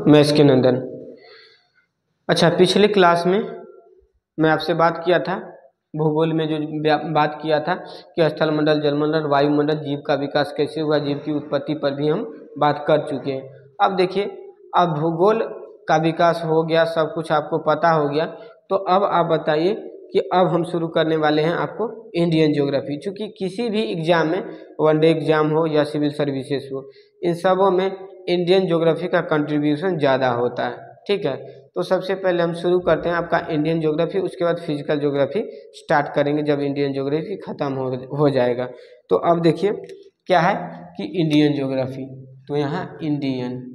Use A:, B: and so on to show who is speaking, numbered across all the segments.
A: मैं इसके नंदन। अच्छा, पिछले क्लास में मैं आपसे बात किया था, भूगोल में जो बात किया था कि स्थल मंडल, जलमंडल, वायुमंडल, जीव का विकास कैसे हुआ, जीव की उत्पत्ति पर भी हम बात कर चुके हैं। अब देखिए, अब भूगोल का विकास हो गया, सब कुछ आपको पता हो गया, तो अब आप बताइए कि अब हम शुरू करने वाले हैं आपको इंडियन ज्योग्राफी। चूँकि किसी भी एग्जाम में, वनडे एग्जाम हो या सिविल सर्विसेज हो, इन सबों में इंडियन ज्योग्राफी का कंट्रीब्यूशन ज़्यादा होता है। ठीक है, तो सबसे पहले हम शुरू करते हैं आपका इंडियन ज्योग्राफी, उसके बाद फिजिकल ज्योग्राफी स्टार्ट करेंगे जब इंडियन ज्योग्राफी ख़त्म हो जाएगा। तो अब देखिए क्या है कि इंडियन ज्योग्राफी, तो यहाँ इंडियन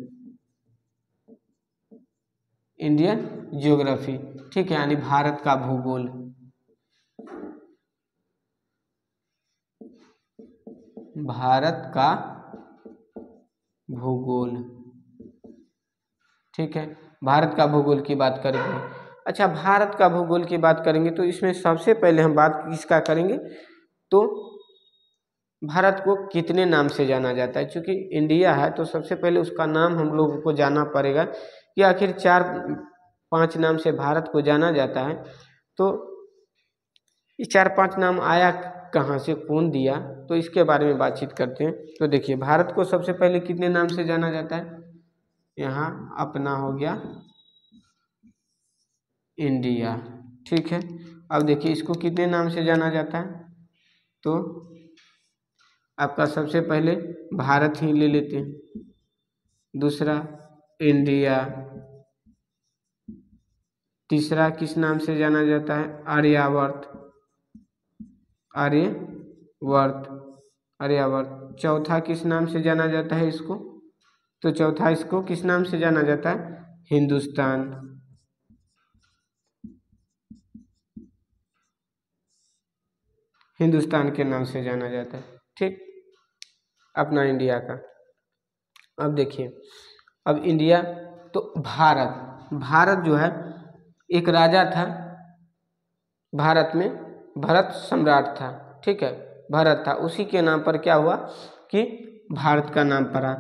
A: ज्योग्राफी, ठीक है, यानी भारत का भूगोल। भारत का भूगोल, ठीक है, भारत का भूगोल की बात करेंगे। अच्छा, भारत का भूगोल की बात करेंगे तो इसमें सबसे पहले हम बात किसका करेंगे, तो भारत को कितने नाम से जाना जाता है। चूँकि इंडिया है तो सबसे पहले उसका नाम हम लोगों को जानना पड़ेगा कि आखिर 4-5 नाम से भारत को जाना जाता है। तो ये 4-5 नाम आया कहाँ से, कौन दिया, तो इसके बारे में बातचीत करते हैं। तो देखिए, भारत को सबसे पहले कितने नाम से जाना जाता है, यहाँ अपना हो गया इंडिया, ठीक है। अब देखिए इसको कितने नाम से जाना जाता है, तो आपका सबसे पहले भारत ही ले लेते हैं, दूसरा इंडिया, तीसरा किस नाम से जाना जाता है, आर्यावर्त, आर्यावर्त। चौथा किस नाम से जाना जाता है इसको, तो चौथा इसको किस नाम से जाना जाता है, हिंदुस्तान। हिंदुस्तान के नाम से जाना जाता है, ठीक, अपना इंडिया का। अब देखिए, अब इंडिया, तो भारत जो है एक राजा था भारत में, भरत सम्राट था, ठीक है, भरत था, उसी के नाम पर क्या हुआ कि भारत का नाम पड़ा।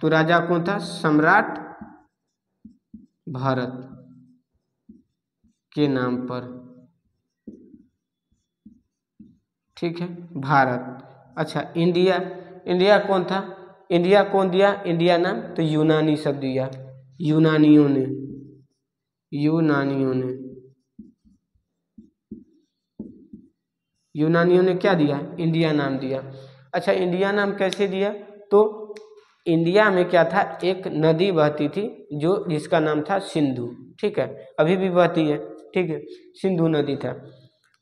A: तो राजा कौन था, सम्राट भरत के नाम पर, ठीक है, भारत। अच्छा, इंडिया कौन था, इंडिया कौन दिया इंडिया नाम, तो यूनानी शब्द दिया, यूनानियों ने क्या दिया, इंडिया नाम दिया। अच्छा, इंडिया नाम कैसे दिया, तो इंडिया में क्या था, एक नदी बहती थी जिसका नाम था सिंधु, ठीक है, अभी भी बहती है, ठीक है, सिंधु नदी था।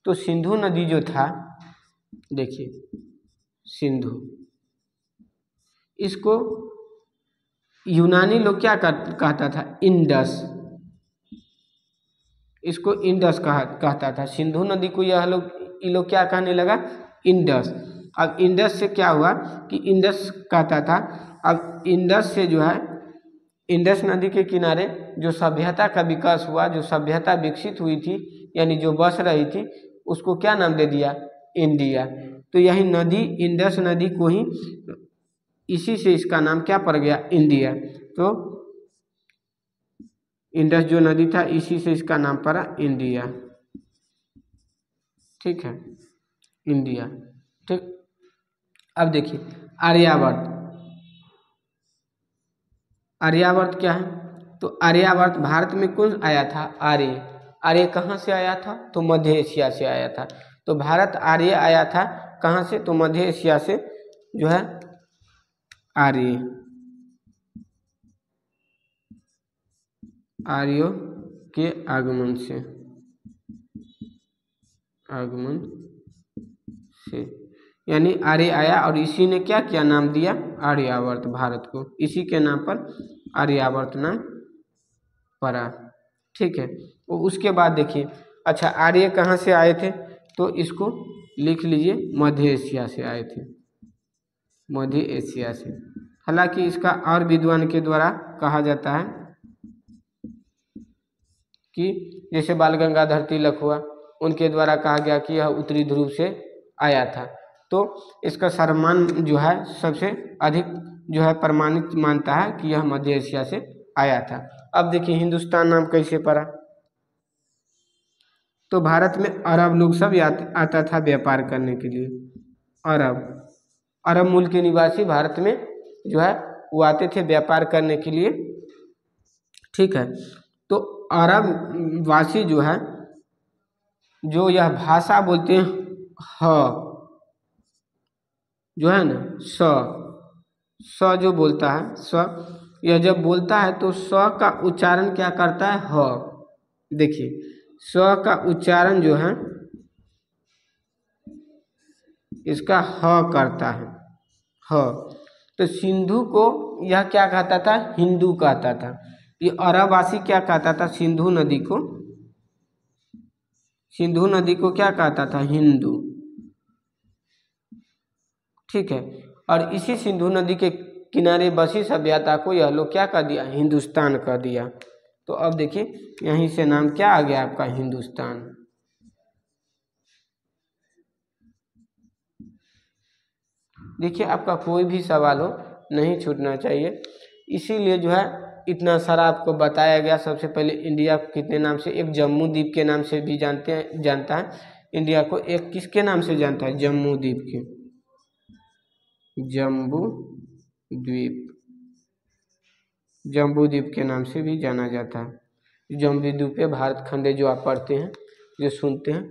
A: तो सिंधु नदी जो था, देखिए सिंधु, इसको यूनानी लोग क्या कहता था, इंडस, इसको इंडस कहता था। सिंधु नदी को ये लोग क्या कहने लगा, इंडस। अब इंडस से क्या हुआ कि इंडस कहता था, अब इंडस से जो है, इंडस नदी के किनारे जो सभ्यता का विकास हुआ, जो सभ्यता विकसित हुई थी, यानी जो बस रही थी, उसको क्या नाम दे दिया, इंडिया। तो यही नदी, इंडस नदी को ही, इसी से इसका नाम क्या पड़ गया, इंडिया। तो इंडस जो नदी था, इसी से इसका नाम पड़ा इंडिया, ठीक है, इंडिया, ठीक। अब देखिए आर्यावर्त क्या है, तो आर्यावर्त भारत में कौन आया था, आर्य कहाँ से आया था, तो मध्य एशिया से आया था। तो भारत आर्य आया था कहाँ से, तो मध्य एशिया से जो है आर्यों के आगमन से, यानी आर्य आया और इसी ने क्या किया, नाम दिया आर्यावर्त, भारत को इसी के नाम पर आर्यावर्त नाम पड़ा, ठीक है। वो उसके बाद देखिए, अच्छा आर्य कहाँ से आए थे, तो इसको लिख लीजिए, मध्य एशिया से आए थे, मध्य एशिया से। हालांकि इसका और विद्वान के द्वारा कहा जाता है कि जैसे बाल गंगाधर तिलक हुआ, उनके द्वारा कहा गया कि यह उत्तरी ध्रुव से आया था। तो इसका सर्वमान जो है सबसे अधिक जो है प्रमाणित मानता है कि यह मध्य एशिया से आया था। अब देखिए हिंदुस्तान नाम कैसे पड़ा, तो भारत में अरब लोग सब आता था व्यापार करने के लिए। अरब अरब मूल के निवासी भारत में जो है वो आते थे व्यापार करने के लिए। ठीक है, तो अरब वासी जो है जो यह भाषा बोलते हैं ह, जो है ना स जो बोलता है यह जब बोलता है तो स का उच्चारण क्या करता है, ह। देखिए स का उच्चारण जो है इसका ह करता है, ह। तो सिंधु को यह क्या कहता था, हिंदू कहता था। ये अरबवासी क्या कहता था, सिंधु नदी को क्या कहता था, हिंदू। ठीक है, और इसी सिंधु नदी के किनारे बसी सभ्यता को यह लोग क्या कर दिया, हिंदुस्तान कर दिया। तो अब देखिए यहीं से नाम क्या आ गया आपका, हिंदुस्तान। देखिए आपका कोई भी सवाल हो नहीं छूटना चाहिए, इसीलिए जो है इतना सारा आपको बताया गया। सबसे पहले इंडिया को कितने नाम से, एक जम्मू द्वीप के नाम से भी जानता है इंडिया को, एक किसके नाम से जानता है, जम्मू द्वीप के, जम्बू द्वीप के नाम से भी जाना जाता है। जम्बू द्वीप पे भारत खंड जो आप पढ़ते हैं, जो सुनते हैं,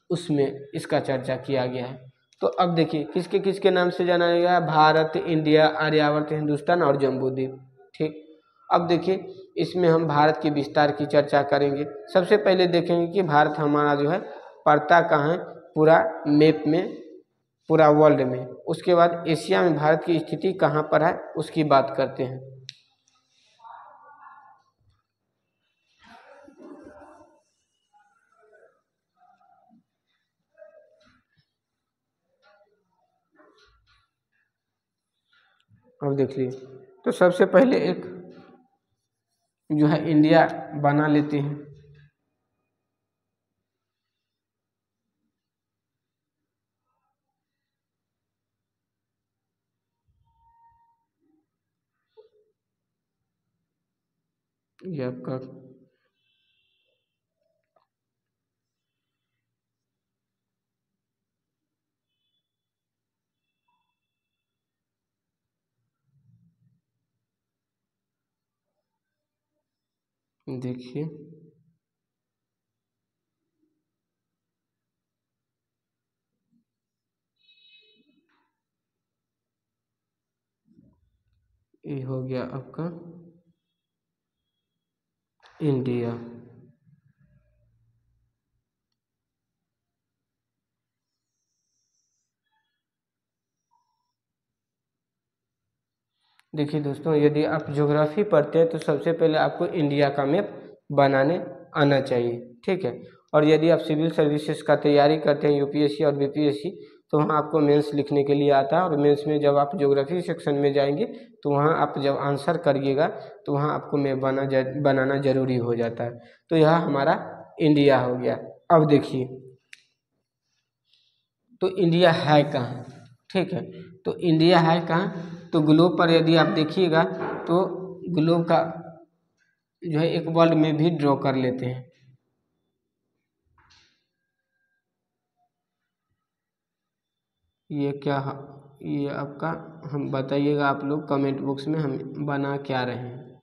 A: उसमें इसका चर्चा किया गया है। तो अब देखिए किसके किसके नाम से जाना गया, भारत, इंडिया, आर्यावर्त, हिंदुस्तान और जम्बू द्वीप। ठीक, अब देखिए इसमें हम भारत के विस्तार की चर्चा करेंगे। सबसे पहले देखेंगे कि भारत हमारा जो है पड़ता कहाँ है पूरा मैप में, पूरा वर्ल्ड में। उसके बाद एशिया में भारत की स्थिति कहाँ पर है उसकी बात करते हैं। अब देख लीजिए, तो सबसे पहले एक जो है इंडिया बना लेते हैं। ये आपका देखिए ये हो गया आपका इंडिया। देखिए दोस्तों, यदि आप ज्योग्राफी पढ़ते हैं तो सबसे पहले आपको इंडिया का मैप बनाने आना चाहिए। ठीक है, और यदि आप सिविल सर्विसेज का तैयारी करते हैं, यूपीएससी और बीपीएससी, तो वहाँ आपको मेंस लिखने के लिए आता है। और मेंस में जब आप ज्योग्राफी सेक्शन में जाएंगे तो वहाँ आप जब आंसर करिएगा तो वहाँ आपको मैप बनाना जरूरी हो जाता है। तो यह हमारा इंडिया हो गया। अब देखिए तो इंडिया है कहाँ, ठीक है, तो इंडिया है कहाँ, तो ग्लोब पर यदि आप देखिएगा तो ग्लोब का जो है एक वर्ल्ड में भी ड्रॉ कर लेते हैं। ये क्या, ये आपका, हम बताइएगा आप लोग कमेंट बॉक्स में हम बना क्या रहे हैं।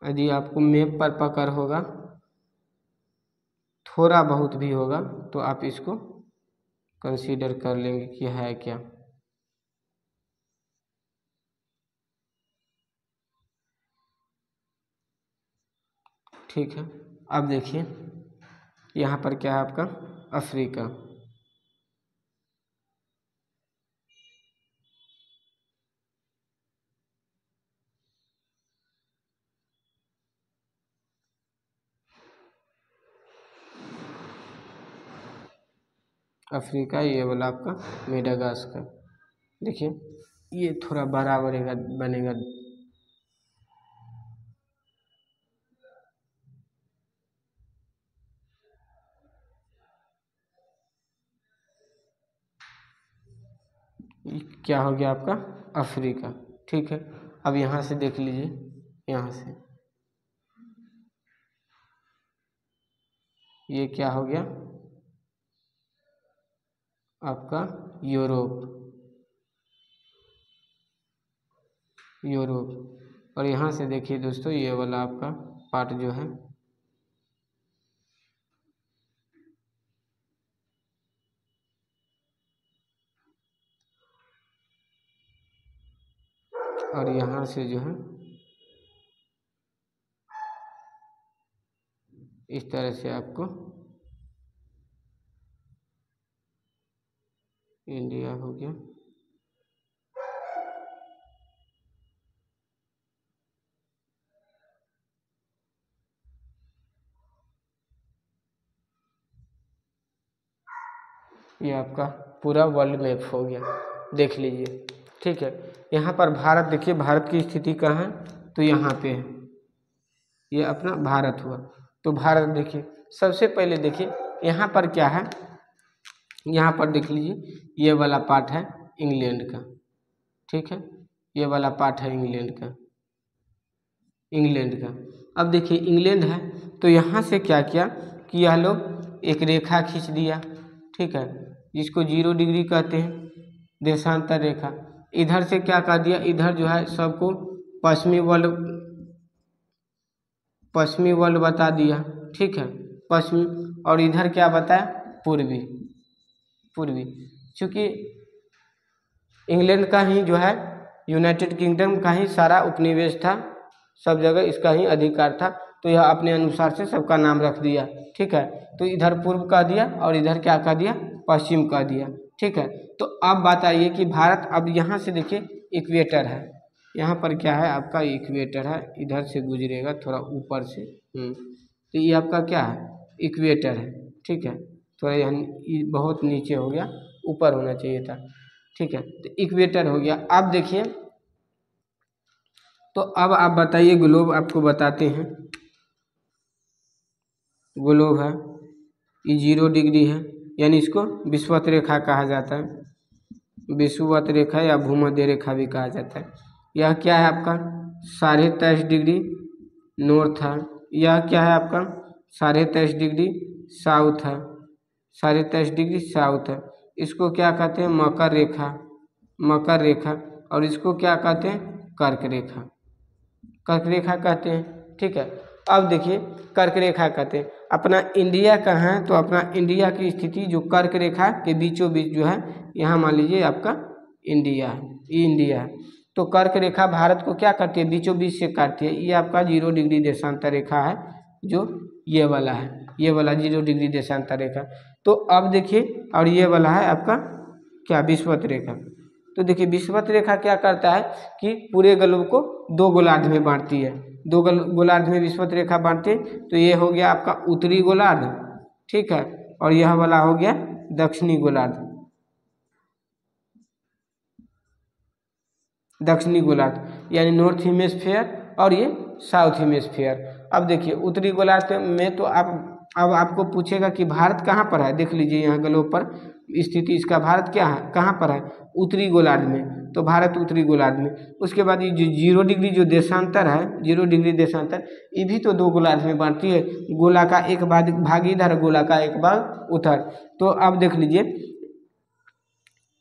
A: यदि आपको मैप पर पकड़ होगा, थोड़ा बहुत भी होगा, तो आप इसको कंसीडर कर लेंगे कि है क्या। ठीक है, अब देखिए यहाँ पर क्या है आपका अफ्रीका। अफ्रीका ये वाला आपका मेडागास्कर। देखिए ये थोड़ा बड़ा बनेगा। ये क्या हो गया आपका अफ्रीका। ठीक है, अब यहाँ से देख लीजिए, यहाँ से ये क्या हो गया आपका यूरोप, और यहाँ से देखिए दोस्तों ये वाला आपका पार्ट जो है और यहाँ से जो है इस तरह से आपको इंडिया हो गया। ये आपका पूरा वर्ल्ड मैप हो गया, देख लीजिए। ठीक है, यहाँ पर भारत देखिए, भारत की स्थिति कहाँ है, तो यहाँ पे है, ये अपना भारत हुआ। तो भारत देखिए, सबसे पहले देखिए यहाँ पर क्या है, यहाँ पर देख लीजिए ये वाला पार्ट है इंग्लैंड का। ठीक है, ये वाला पार्ट है इंग्लैंड का। अब देखिए इंग्लैंड है, तो यहाँ से क्या किया कि यह लोग एक रेखा खींच दिया। ठीक है, जिसको 0 डिग्री कहते हैं, देशांतर रेखा। इधर से क्या कर दिया, इधर जो है सबको पश्चिमी वर्ल्ड बता दिया। ठीक है, पश्चिमी, और इधर क्या बताया, पूर्वी। चूँकि इंग्लैंड का ही जो है, यूनाइटेड किंगडम का ही सारा उपनिवेश था, सब जगह इसका ही अधिकार था, तो यह अपने अनुसार से सबका नाम रख दिया। ठीक है, तो इधर पूर्व का दिया और इधर क्या कर दिया, पश्चिम का दिया। ठीक है, तो अब बात आई कि भारत, अब यहाँ से देखिए इक्वेटर है, यहाँ पर क्या है आपका इक्वेटर है, इधर से गुजरेगा थोड़ा ऊपर से, तो ये आपका क्या है, इक्वेटर है। ठीक है, थोड़ा यहाँ बहुत नीचे हो गया, ऊपर होना चाहिए था। ठीक है, तो इक्वेटर हो गया। अब देखिए, तो अब आप बताइए, ग्लोब आपको बताते हैं, ग्लोब है, ये 0 डिग्री है, यानी इसको विषुवत रेखा कहा जाता है, विषुवत रेखा या भूमध्य रेखा भी कहा जाता है। यह क्या है आपका 23.5 डिग्री नॉर्थ है, यह क्या है आपका 23.5 डिग्री साउथ है, 23.5 डिग्री साउथ है। इसको क्या कहते हैं, मकर रेखा, और इसको क्या कहते हैं, कर्क रेखा कहते हैं। ठीक है, अब देखिए कर्क रेखा कहते हैं, अपना इंडिया कहाँ है, तो अपना इंडिया की स्थिति जो कर्क रेखा के बीचों बीच जो है, यहाँ मान लीजिए आपका इंडिया है, ये इंडिया है। तो कर्क रेखा भारत को क्या करती है, बीचों बीच से काटती है। ये आपका 0 डिग्री देशांतर रेखा है, जो ये वाला है, ये वाला 0 डिग्री देशांतर रेखा। तो अब देखिए, और ये वाला है आपका क्या, विषुवत रेखा। तो देखिए विषुवत रेखा क्या करता है कि पूरे ग्लोब को 2 गोलार्ध में बांटती है, 2 गोलार्ध में विषुवत रेखा बांटती है। तो ये हो गया आपका उत्तरी गोलार्ध, ठीक है, और यह वाला हो गया दक्षिणी गोलार्ध, यानी नॉर्थ हेमिस्फीयर और ये साउथ हेमिस्फीयर। अब देखिए उत्तरी गोलार्ध में तो अब आपको पूछेगा कि भारत कहाँ पर है, देख लीजिए यहाँ ग्लोब पर स्थिति इसका, भारत क्या है, कहाँ पर है, उत्तरी गोलार्ध में, तो भारत उत्तरी गोलार्ध में। उसके बाद ये जो 0 डिग्री जो देशांतर है, 0 डिग्री देशांतर, ये भी तो 2 गोलार्ध में बांटती है, गोला का एक भाग इधर, गोला का एक भाग उधर। तो अब देख लीजिए,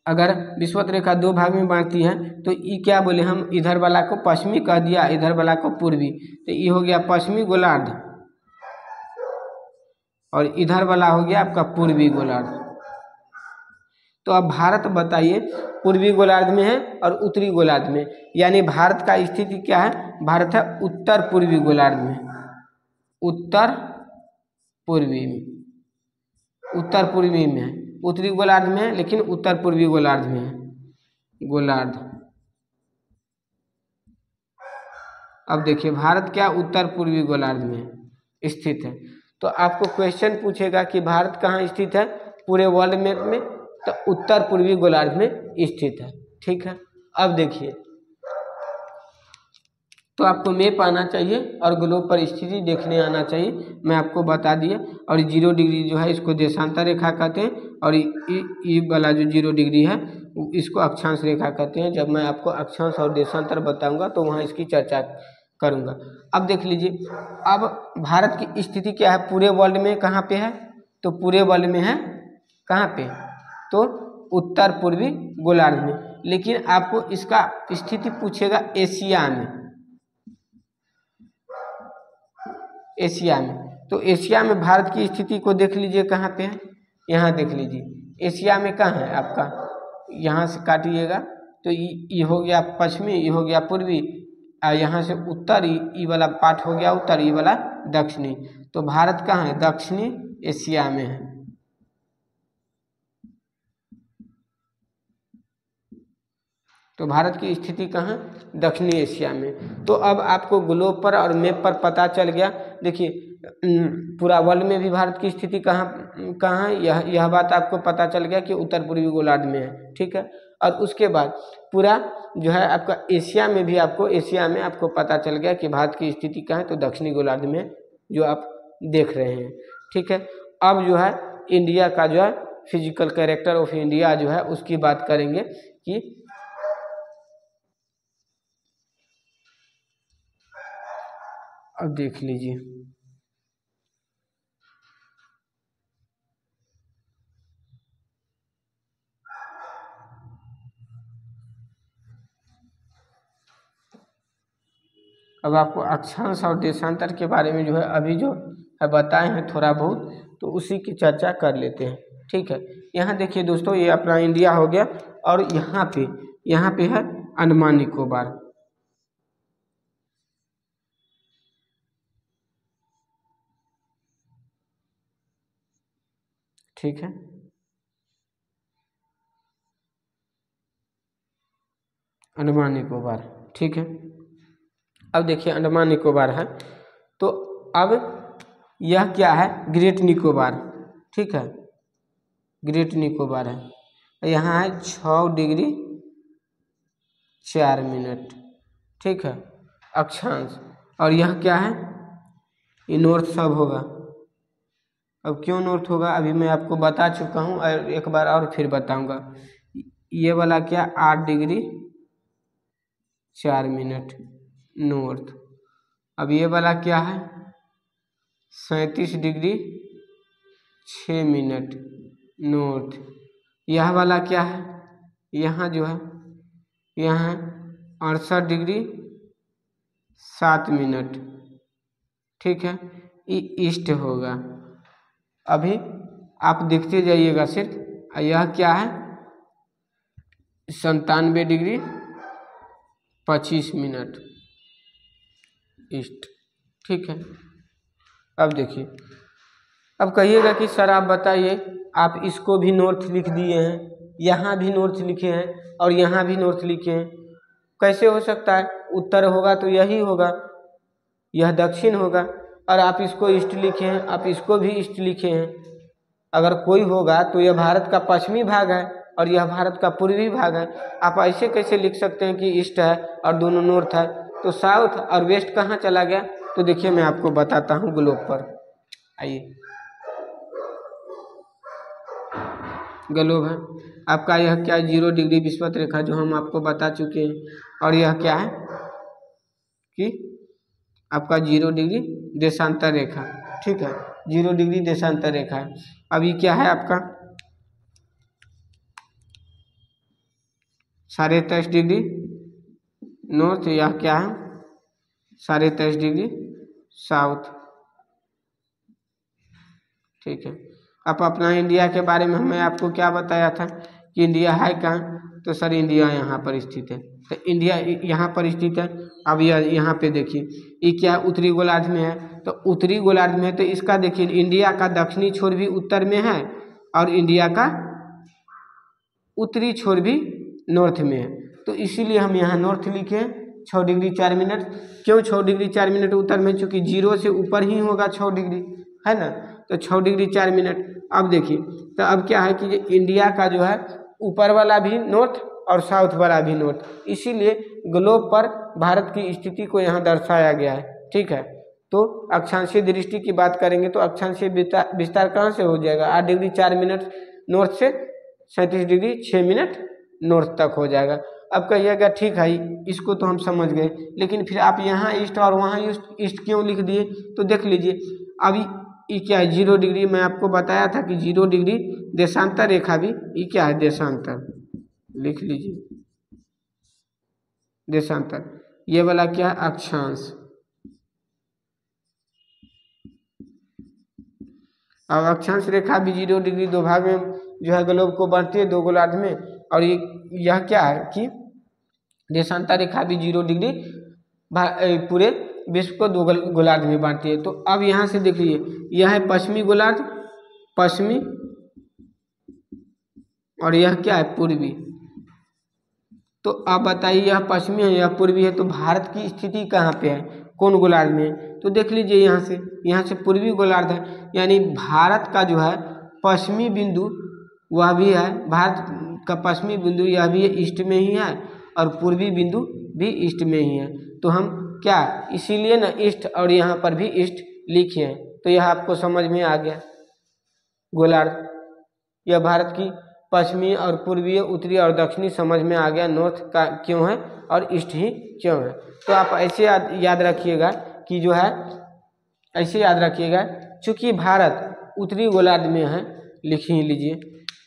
A: अगर विषुवत रेखा 2 भाग में बांटती है, तो ये क्या बोले हम, इधर वाला को पश्चिमी कह दिया, इधर वाला को पूर्वी, तो ये हो गया पश्चिमी गोलार्ध, और इधर वाला हो गया आपका पूर्वी गोलार्ध। तो अब भारत बताइए पूर्वी गोलार्ध में है और उत्तरी गोलार्ध में, यानी भारत का स्थिति क्या है, भारत है उत्तर पूर्वी गोलार्ध में, उत्तर पूर्वी में है, उत्तरी गोलार्ध में है लेकिन उत्तर पूर्वी गोलार्ध में है गोलार्ध। अब देखिए भारत क्या उत्तर पूर्वी गोलार्ध में स्थित है। तो आपको क्वेश्चन पूछेगा कि भारत कहाँ स्थित है पूरे वर्ल्ड मैप में, तो उत्तर पूर्वी गोलार्ध में स्थित है। ठीक है, अब देखिए तो आपको मैप आना चाहिए और ग्लोब पर स्थिति देखने आना चाहिए। मैं आपको बता दिया। और 0 डिग्री जो है इसको देशांतर रेखा कहते हैं, और ये वाला जो 0 डिग्री है इसको अक्षांश रेखा कहते हैं। जब मैं आपको अक्षांश और देशांतर बताऊंगा तो वहाँ इसकी चर्चा करूंगा। अब देख लीजिए, अब भारत की स्थिति क्या है पूरे वर्ल्ड में, कहाँ पे है? तो पूरे वर्ल्ड में है कहाँ पे? तो उत्तर पूर्वी गोलार्ध में। लेकिन आपको इसका स्थिति पूछेगा एशिया में, एशिया में। तो एशिया में भारत की स्थिति को देख लीजिए कहाँ पे है, यहाँ देख लीजिए एशिया में कहाँ है आपका, यहाँ से काटिएगा तो ये हो गया पश्चिमी, ये हो गया पूर्वी, और यहाँ से उत्तर, ये वाला पार्ट हो गया उत्तर, ये वाला दक्षिणी। तो भारत कहाँ है? दक्षिणी एशिया में है। तो भारत की स्थिति कहाँ? दक्षिणी एशिया में। तो अब आपको ग्लोब पर और मैप पर पता चल गया। देखिए पूरा वर्ल्ड में भी भारत की स्थिति कहाँ है, यह बात आपको पता चल गया कि उत्तर पूर्वी गोलार्ध में है, ठीक है। और उसके बाद पूरा जो है आपका एशिया में भी आपको पता चल गया कि भारत की स्थिति कहाँ है, तो दक्षिणी गोलार्ध में जो आप देख रहे हैं, ठीक है। अब जो है इंडिया का जो है फिजिकल कैरेक्टर ऑफ इंडिया जो है उसकी बात करेंगे कि अब देख लीजिए, अब आपको अक्षांश और देशांतर के बारे में जो है अभी जो है बताए हैं थोड़ा बहुत, तो उसी की चर्चा कर लेते हैं, ठीक है। यहाँ देखिए दोस्तों, ये अपना इंडिया हो गया, और यहाँ पे है अंडमान निकोबार, ठीक है। अंडमान निकोबार, ठीक है। अब देखिए अंडमान निकोबार है, तो अब यह क्या है? ग्रेट निकोबार, ठीक है। ग्रेट निकोबार है, यहाँ है 6 डिग्री 4 मिनट, ठीक है, अक्षांश। और यह क्या है? ये नॉर्थ सब होगा। अब क्यों नॉर्थ होगा अभी मैं आपको बता चुका हूँ, और एक बार और फिर बताऊंगा। ये वाला क्या? 8 डिग्री 4 मिनट नॉर्थ। अब ये वाला क्या है? 37 डिग्री 6 मिनट नॉर्थ। यह वाला क्या है? यहाँ जो है यहाँ 68 डिग्री 7 मिनट, ठीक है, ये ईस्ट होगा। अभी आप देखते जाइएगा सिर्फ। यह क्या है? 97 डिग्री 25 मिनट ईस्ट, ठीक है। अब देखिए, अब कहिएगा कि सर आप बताइए, आप इसको भी नॉर्थ लिख दिए हैं, यहाँ भी नॉर्थ लिखे हैं, और यहाँ भी नॉर्थ लिखे हैं, कैसे हो सकता है? उत्तर होगा तो यही होगा, यह दक्षिण होगा, और आप इसको ईस्ट लिखे हैं, आप इसको भी ईस्ट लिखे हैं। अगर कोई होगा तो यह भारत का पश्चिमी भाग है और यह भारत का पूर्वी भाग है। आप ऐसे कैसे लिख सकते हैं कि ईस्ट है और दोनों नॉर्थ है? तो साउथ और वेस्ट कहाँ चला गया? तो देखिए मैं आपको बताता हूँ ग्लोब पर, आइए। ग्लोब है आपका, यह क्या? 0 डिग्री विषुवत रेखा जो हम आपको बता चुके हैं। और यह क्या है कि आपका 0 डिग्री देशांतर रेखा, ठीक है, 0 डिग्री देशांतर रेखा है। अभी क्या है आपका? 23.5 डिग्री नॉर्थ, यह क्या है? 23.5 डिग्री साउथ, ठीक है। अब अपना इंडिया के बारे में मैं आपको क्या बताया था कि इंडिया है कहाँ? तो सर इंडिया यहाँ पर स्थित है, तो इंडिया यहाँ पर स्थित है। अब यह यहाँ पे देखिए, ये क्या उत्तरी गोलार्ध में है, तो उत्तरी गोलार्ध में है, तो इसका देखिए इंडिया का दक्षिणी छोर भी उत्तर में है और इंडिया का उत्तरी छोर भी नॉर्थ में है। तो इसीलिए हम यहाँ नॉर्थ लिखे 6 डिग्री 4 मिनट। क्यों 6 डिग्री 4 मिनट उत्तर में? चूँकि 0 से ऊपर ही होगा 6 डिग्री, है ना, तो 6 डिग्री 4 मिनट। अब देखिए, तो अब क्या है कि इंडिया का जो है ऊपर वाला भी नॉर्थ और साउथ वाला भी नॉर्थ, इसीलिए ग्लोब पर भारत की स्थिति को यहाँ दर्शाया गया है। ठीक है, तो अक्षांशीय दृष्टि की बात करेंगे तो अक्षांशीय विस्तार कहाँ से हो जाएगा, 8 डिग्री 4 मिनट नॉर्थ से 37 डिग्री 6 मिनट नॉर्थ तक हो जाएगा। अब कहिएगा ठीक है इसको तो हम समझ गए, लेकिन फिर आप यहाँ ईस्ट और वहाँ ईस्ट क्यों लिख दिए, तो देख लीजिए अभी ये क्या है 0 डिग्री, मैं आपको बताया था कि 0 डिग्री देशांतर रेखा भी ये क्या है देशांतर, लिख लीजिए देशांतर, ये वाला क्या है अक्षांश। अब अक्षांश रेखा भी 0 डिग्री दो भाग में जो है ग्लोब को बांटती है, दो गोलार्ध में, और यह क्या है कि देशांतर रेखा भी 0 डिग्री पूरे विश्व को दो गोलार्ध में बांटती है। तो अब यहाँ से देख लीजिए यह है पश्चिमी गोलार्ध, पश्चिमी, और यह क्या है पूर्वी। तो आप बताइए यह पश्चिमी है यह पूर्वी है, तो भारत की स्थिति कहाँ पे है, कौन गोलार्ध में, तो देख लीजिए यहाँ से पूर्वी गोलार्ध है, यानी भारत का जो है पश्चिमी बिंदु वह भी है, भारत का पश्चिमी बिंदु यह भी ईस्ट में ही है और पूर्वी बिंदु भी ईस्ट में ही है। तो हम क्या इसीलिए ना ईस्ट और यहाँ पर भी ईस्ट लिखे हैं, तो यह आपको समझ में आ गया गोलार्ध, यह भारत की पश्चिमी और पूर्वी उत्तरी और दक्षिणी समझ में आ गया, नॉर्थ का क्यों है और ईस्ट ही क्यों है। तो आप ऐसे याद रखिएगा कि जो है ऐसे याद रखिएगा, चूँकि भारत उत्तरी गोलार्ध में है, लिख ही लीजिए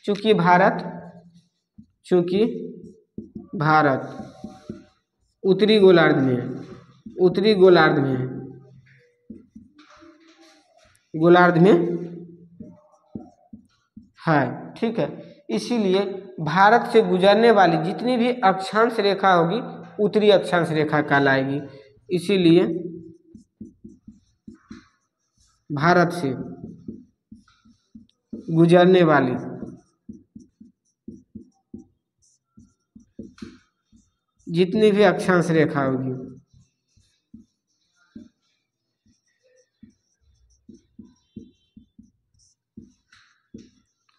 A: चूँकि भारत उत्तरी गोलार्ध में है, उत्तरी गोलार्ध में है, गोलार्ध में है। ठीक है, इसीलिए भारत से गुजरने वाली जितनी भी अक्षांश रेखा होगी उत्तरी अक्षांश रेखा कहलाएगी। इसीलिए भारत से गुजरने वाली जितनी भी अक्षांश रेखा होगी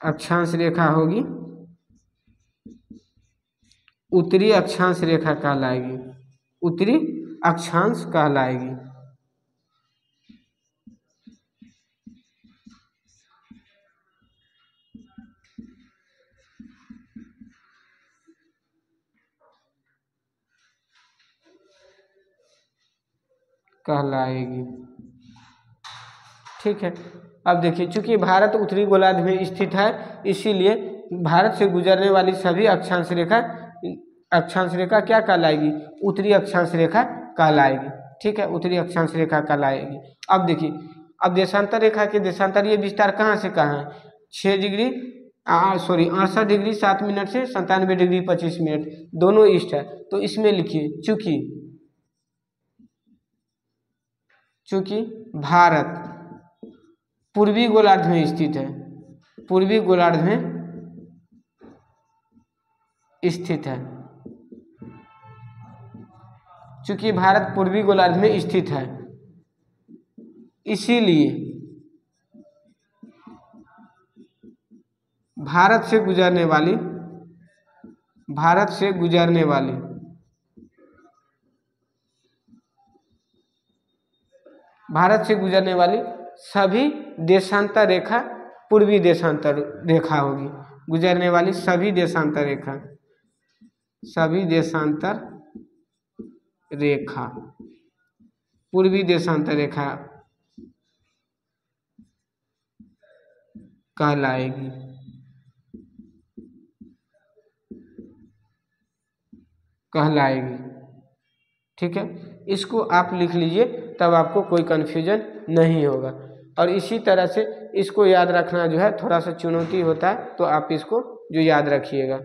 A: अक्षांश रेखा होगी उत्तरी अक्षांश रेखा कहलाएगी, उत्तरी अक्षांश कहलाएगी। ठीक है, अब देखिए चूंकि भारत उत्तरी गोलार्ध में स्थित है, इसीलिए भारत से गुजरने वाली सभी अक्षांश रेखा क्या कहलाएगी, उत्तरी अक्षांश रेखा कहलाएगी। ठीक है, उत्तरी अक्षांश रेखा कहलाएगी। अब देखिए अब देशांतर रेखा के देशांतरीय विस्तार कहाँ से कहाँ है, 68 डिग्री 7 मिनट से 97 डिग्री 25 मिनट, दोनों ईस्ट है। तो इसमें लिखिए चूंकि भारत पूर्वी गोलार्ध में स्थित है, पूर्वी गोलार्ध में स्थित है, चूंकि भारत पूर्वी गोलार्ध में स्थित है, इसीलिए भारत से गुजरने वाली सभी देशांतर रेखा पूर्वी देशांतर रेखा होगी, गुजरने वाली सभी देशांतर रेखा पूर्वी देशांतर रेखा कहलाएगी। ठीक है, इसको आप लिख लीजिए, तब आपको कोई कन्फ्यूजन नहीं होगा। और इसी तरह से इसको याद रखना जो है थोड़ा सा चुनौती होता है, तो आप इसको जो याद रखिएगा।